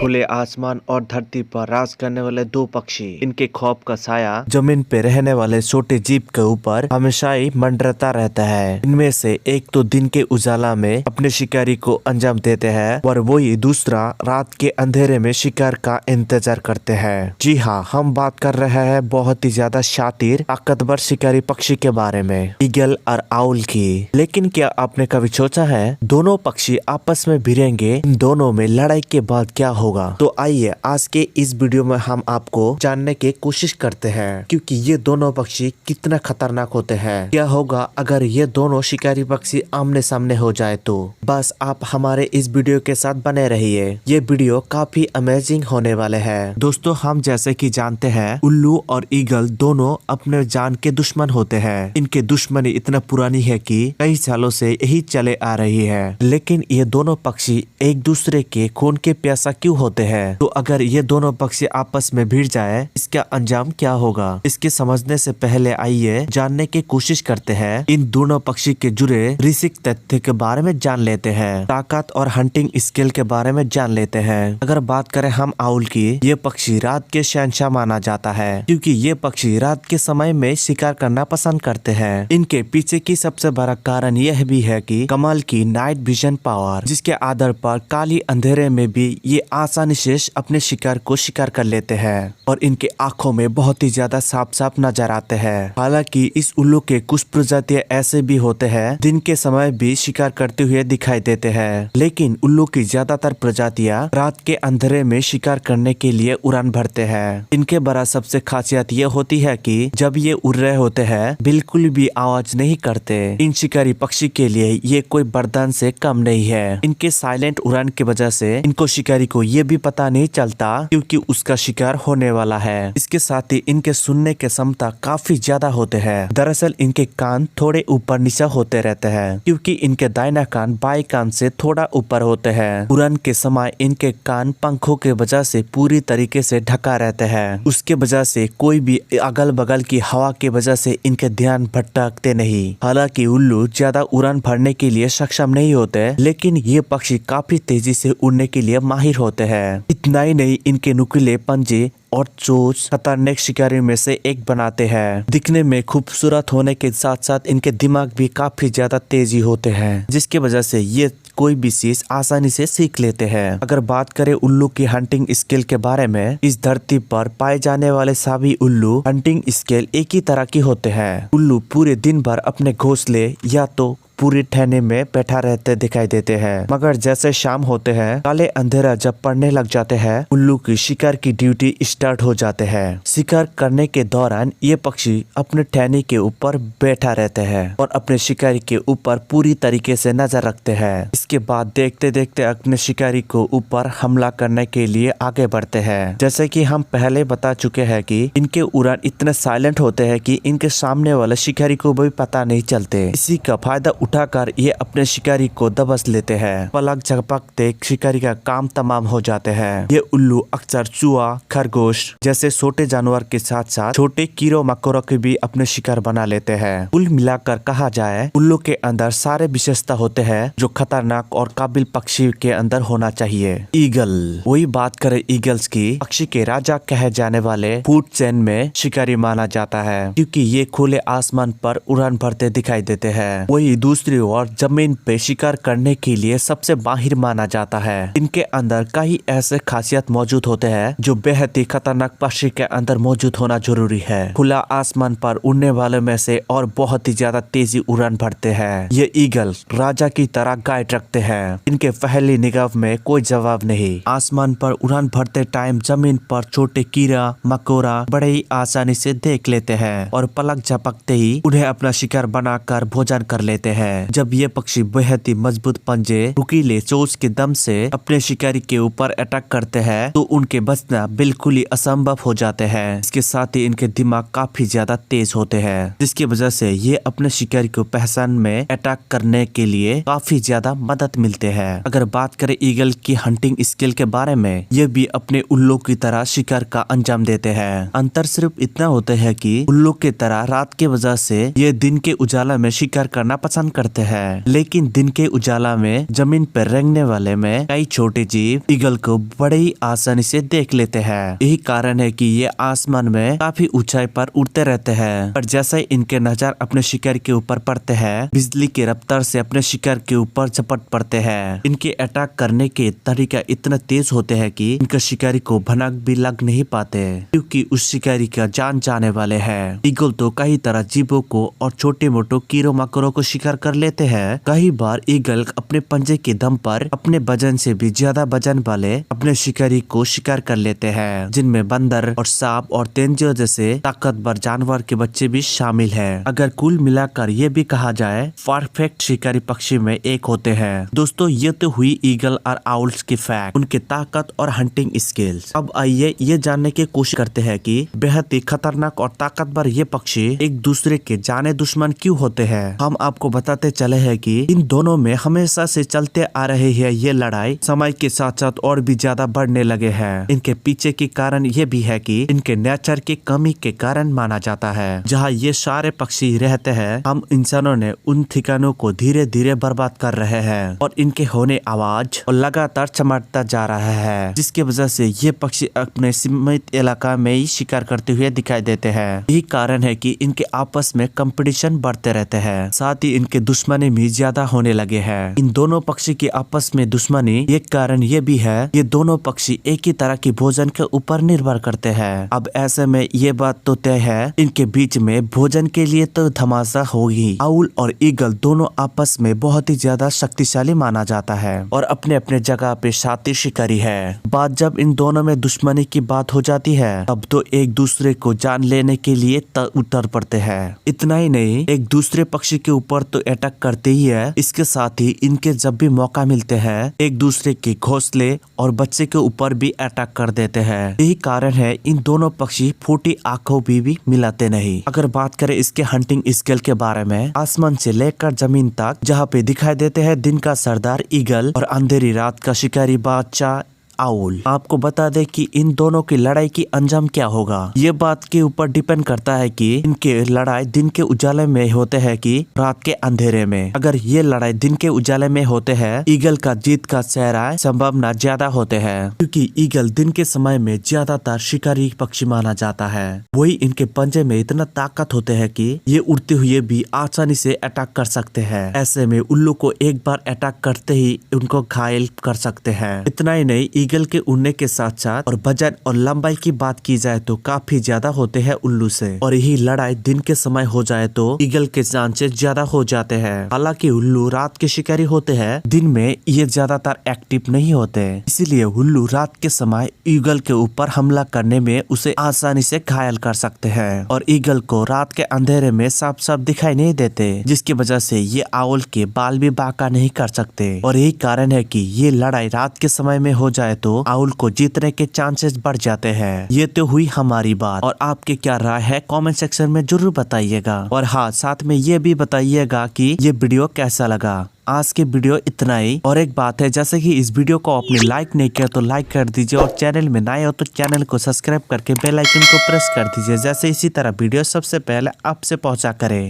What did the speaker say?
खुले आसमान और धरती पर राज करने वाले दो पक्षी। इनके खौफ का साया जमीन पे रहने वाले छोटे जीव के ऊपर हमेशा ही मंडराता रहता है। इनमें से एक तो दिन के उजाला में अपने शिकारी को अंजाम देते हैं और वही दूसरा रात के अंधेरे में शिकार का इंतजार करते हैं। जी हाँ, हम बात कर रहे हैं बहुत ही ज्यादा शातिर ताकतवर शिकारी पक्षी के बारे में, ईगल और आउल की। लेकिन क्या आपने कभी सोचा है दोनों पक्षी आपस में भिड़ेंगे, इन दोनों में लड़ाई के बाद क्या होगा? तो आइए आज के इस वीडियो में हम आपको जानने की कोशिश करते हैं क्योंकि ये दोनों पक्षी कितना खतरनाक होते हैं। क्या होगा अगर ये दोनों शिकारी पक्षी आमने सामने हो जाए तो? बस आप हमारे इस वीडियो के साथ बने रहिए, ये वीडियो काफी अमेजिंग होने वाले हैं। दोस्तों, हम जैसे कि जानते हैं उल्लू और ईगल दोनों अपने जान के दुश्मन होते हैं। इनके दुश्मनी इतना पुरानी है कि कई सालों से यही चले आ रही है। लेकिन ये दोनों पक्षी एक दूसरे के खून के प्यासा क्यों होते हैं? तो अगर ये दोनों पक्षी आपस में भिड़ जाए इसका अंजाम क्या होगा? इसके समझने से पहले आइए जानने की कोशिश करते हैं इन दोनों पक्षी के जुड़े ऋषिक तथ्य के बारे में जान लेते हैं, ताकत और हंटिंग स्किल के बारे में जान लेते हैं। अगर बात करें हम आउल की, ये पक्षी रात के शहंशाह माना जाता है क्योंकि ये पक्षी रात के समय में शिकार करना पसंद करते हैं। इनके पीछे की सबसे बड़ा कारण यह भी है कि कमाल की नाइट विजन पावर, जिसके आधार पर काली अंधेरे में भी ये आसानी से अपने शिकार को शिकार कर लेते हैं और इनके आंखों में बहुत ही ज्यादा साफ साफ नजर आते हैं। हालांकि इस उल्लू के कुछ प्रजातियां ऐसे भी होते हैं दिन के समय भी शिकार करते हुए दिखाई देते हैं, लेकिन उल्लू की ज्यादातर प्रजातियां रात के अंधेरे में शिकार करने के लिए उड़ान भरते हैं। इनके बड़ा सबसे खासियत ये होती है कि जब ये उड़ रहे होते हैं बिल्कुल भी आवाज नहीं करते। इन शिकारी पक्षी के लिए ये कोई वरदान से कम नहीं है। इनके साइलेंट उड़ान की वजह से इनको शिकारी को ये भी पता नहीं चलता क्योंकि उसका शिकार होने वाला है। इसके साथ ही इनके सुनने के क्षमता काफी ज्यादा होते हैं। दरअसल इनके कान थोड़े ऊपर नीचे होते रहते हैं क्योंकि इनके दाहिना कान बाएं कान से थोड़ा ऊपर होते हैं। उड़ान के समय इनके कान पंखों के वजह से पूरी तरीके से ढका रहते हैं। उसके वजह से कोई भी अगल बगल की हवा के वजह से इनके ध्यान भटकते नहीं। हालांकि उल्लू ज्यादा उड़ान भरने के लिए सक्षम नहीं होते, लेकिन ये पक्षी काफी तेजी से उड़ने के लिए माहिर होते हैं। इतना ही नहीं, इनके नुकीले पंजे और चोंच खतरनाक शिकारी में से एक बनाते हैं। दिखने में खूबसूरत होने के साथ साथ इनके दिमाग भी काफी ज्यादा तेजी होते हैं, जिसकी वजह से ये कोई भी चीज आसानी से सीख लेते हैं। अगर बात करें उल्लू की हंटिंग स्किल के बारे में, इस धरती पर पाए जाने वाले सभी उल्लू हंटिंग स्किल एक ही तरह के होते हैं। उल्लू पूरे दिन भर अपने घोंसले या तो पूरी ठहने में बैठा रहते दिखाई देते हैं, मगर जैसे शाम होते हैं काले अंधेरा जब पड़ने लग जाते हैं उल्लू की शिकार की ड्यूटी स्टार्ट हो जाते हैं। शिकार करने के दौरान ये पक्षी अपने ठहने के ऊपर बैठा रहते हैं और अपने शिकारी के ऊपर पूरी तरीके से नजर रखते हैं। इसके बाद देखते देखते अपने शिकारी को ऊपर हमला करने के लिए आगे बढ़ते हैं। जैसे कि हम पहले बता चुके हैं कि इनके उड़ान इतने साइलेंट होते हैं कि इनके सामने वाले शिकारी को भी पता नहीं चलते। इसी का फायदा उठाकर ये अपने शिकारी को दबोच लेते हैं। पलक झपकते शिकारी का काम तमाम हो जाते हैं। ये उल्लू अक्सर चूहा, खरगोश जैसे छोटे जानवर के साथ साथ छोटे कीड़ों मकोड़ों के भी अपने शिकार बना लेते हैं। कुल मिलाकर कहा जाए उल्लू के अंदर सारे विशेषता होते हैं जो खतरनाक और काबिल पक्षी के अंदर होना चाहिए। ईगल, वही बात करें ईगल्स की, पक्षी के राजा कहे जाने वाले फूड चेन में शिकारी माना जाता है क्योंकि ये खुले आसमान पर उड़ान भरते दिखाई देते हैं। वही दूसरी ओर जमीन पे शिकार करने के लिए सबसे माहिर माना जाता है। इनके अंदर कई ऐसे खासियत मौजूद होते हैं जो बेहद ही खतरनाक पक्षी के अंदर मौजूद होना जरूरी है। खुला आसमान पर उड़ने वाले में से और बहुत ही ज्यादा तेजी उड़ान भरते हैं। ये ईगल राजा की तरह गाइड रखते हैं। इनके पहली निगाह में कोई जवाब नहीं। आसमान पर उड़ान भरते टाइम जमीन पर छोटे कीड़ा मकोड़ा बड़े ही आसानी से देख लेते हैं और पलक झपकते ही उन्हें अपना शिकार बनाकर भोजन कर लेते हैं। जब ये पक्षी बेहद ही मजबूत पंजे नुकीले चोंच के दम से अपने शिकारी के ऊपर अटैक करते हैं तो उनके बचना बिल्कुल ही असंभव हो जाते हैं। इसके साथ ही इनके दिमाग काफी ज्यादा तेज होते हैं, जिसकी वजह से ये अपने शिकारी को पहचान में अटैक करने के लिए काफी ज्यादा मदद मिलते हैं। अगर बात करें ईगल की हंटिंग स्किल के बारे में, ये भी अपने उल्लू की तरह शिकार का अंजाम देते हैं। अंतर सिर्फ इतना होता है कि उल्लू की तरह रात के वजह से ये दिन के उजाला में शिकार करना पसंद करते हैं, लेकिन दिन के उजाला में जमीन पर रेंगने वाले में कई छोटे जीव ईगल को बड़े ही आसानी से देख लेते हैं। यही कारण है कि ये आसमान में काफी ऊंचाई पर उड़ते रहते हैं, पर जैसे ही इनके नजर अपने शिकार के ऊपर पड़ते हैं, बिजली की रफ्तार से अपने शिकार के ऊपर झपट पड़ते हैं। इनके अटैक करने के तरीका इतना तेज होते हैं कि इनके शिकारी को भनक भी लग नहीं पाते, क्योंकि उस शिकारी का जान जाने वाले हैं। ईगल तो कई तरह जीवों को और छोटे मोटे कीड़ों मकोड़ों को शिकार कर लेते हैं। कई बार ईगल अपने पंजे के दम पर अपने वजन से भी ज्यादा वजन वाले अपने शिकारी को शिकार कर लेते हैं, जिनमें बंदर और सांप और तेंदुए जैसे ताकतवर जानवर के बच्चे भी शामिल हैं। अगर कुल मिलाकर ये भी कहा जाए परफेक्ट शिकारी पक्षी में एक होते हैं। दोस्तों, ये तो हुई ईगल और आउल्स की फैक्ट, उनके ताकत और हंटिंग स्किल्स। अब आइए ये जानने की कोशिश करते हैं कि बेहद ही खतरनाक और ताकतवर ये पक्षी एक दूसरे के जाने दुश्मन क्यों होते हैं। हम आपको बताते चले हैं कि इन दोनों में हमेशा से चलते आ रहे हैं ये लड़ाई समय के साथ साथ और भी ज्यादा बढ़ने लगे हैं। इनके पीछे के कारण ये भी है कि इनके नेचर की कमी के कारण माना जाता है। जहाँ ये सारे पक्षी रहते हैं, हम इंसानों ने उन ठिकानों को धीरे धीरे बर्बाद कर रहे हैं और इनके होने आवाज और लगातार चमकता जा रहा है, जिसकी वजह से ये पक्षी अपने सीमित इलाका में ही शिकार करते हुए दिखाई देते हैं। यही कारण है कि इनके आपस में कंपटीशन बढ़ते रहते हैं, साथ ही इनके दुश्मनी भी ज्यादा होने लगे हैं। इन दोनों पक्षी के आपस में दुश्मनी एक कारण ये भी है, ये दोनों पक्षी एक ही तरह की भोजन के ऊपर निर्भर करते हैं। अब ऐसे में ये बात तो तय है, इनके बीच में भोजन के लिए तो धमासा होगी। आउल और ईगल दोनों आपस में बहुत ही ज्यादा शक्तिशाली माना जाता है और अपने अपने जगह पे शातिर शिकारी है। बात जब इन दोनों में दुश्मनी की बात हो जाती है, तब तो एक दूसरे को जान लेने के लिए उतर पड़ते हैं। इतना ही नहीं, एक दूसरे पक्षी के ऊपर तो अटैक करते ही है, इसके साथ ही इनके जब भी मौका मिलते हैं, एक दूसरे के घोंसले और बच्चे के ऊपर भी अटैक कर देते हैं। यही कारण है इन दोनों पक्षी फूटी आंखों भी मिलाते नहीं। अगर बात करें इसके हंटिंग स्किल के बारे में, आसमान से लेकर जमीन तक जहाँ पे दिखाई देते हैं दिन का सरदार ईगल और अंधेरी रात का शिकारी बादशाह आउल। आपको बता दे कि इन दोनों की लड़ाई की अंजाम क्या होगा। ये बात के ऊपर डिपेंड करता है कि इनके लड़ाई दिन के उजाले में होते हैं कि रात के अंधेरे में। अगर ये लड़ाई दिन के उजाले में होते हैं, ईगल का जीत का चेहरा संभावना ज्यादा होते हैं, क्योंकि ईगल दिन के समय में ज्यादातर शिकारी पक्षी माना जाता है। वही इनके पंजे में इतना ताकत होते हैं कि ये उड़ते हुए भी आसानी से अटैक कर सकते हैं। ऐसे में उल्लू को एक बार अटैक करते ही उनको घायल कर सकते हैं। इतना ही नहीं, ईगल के उड़ने के साथ साथ और वजन और लंबाई की बात की जाए तो काफी ज्यादा होते हैं उल्लू से, और यही लड़ाई दिन के समय हो जाए तो ईगल के चांसेस ज्यादा हो जाते हैं। हालांकि उल्लू रात के शिकारी होते हैं, दिन में ये ज्यादातर एक्टिव नहीं होते, इसीलिए उल्लू रात के समय ईगल के ऊपर हमला करने में उसे आसानी से घायल कर सकते हैं। और ईगल को रात के अंधेरे में साफ साफ दिखाई नहीं देते, जिसकी वजह से ये आउल के बाल भी बांका नहीं कर सकते। और यही कारण है कि ये लड़ाई रात के समय में हो जाए तो आउल को जीतने के चांसेस बढ़ जाते हैं। ये तो हुई हमारी बात, और आपके क्या राय है कमेंट सेक्शन में जरूर बताइएगा। और हाँ, साथ में ये भी बताइएगा कि ये वीडियो कैसा लगा। आज की वीडियो इतना ही। और एक बात है, जैसे कि इस वीडियो को आपने लाइक नहीं किया तो लाइक कर दीजिए, और चैनल में नए हो तो चैनल को सब्सक्राइब करके बेल आइकन को प्रेस कर दीजिए, जैसे इसी तरह वीडियो सबसे पहले आपसे पहुंचा करे।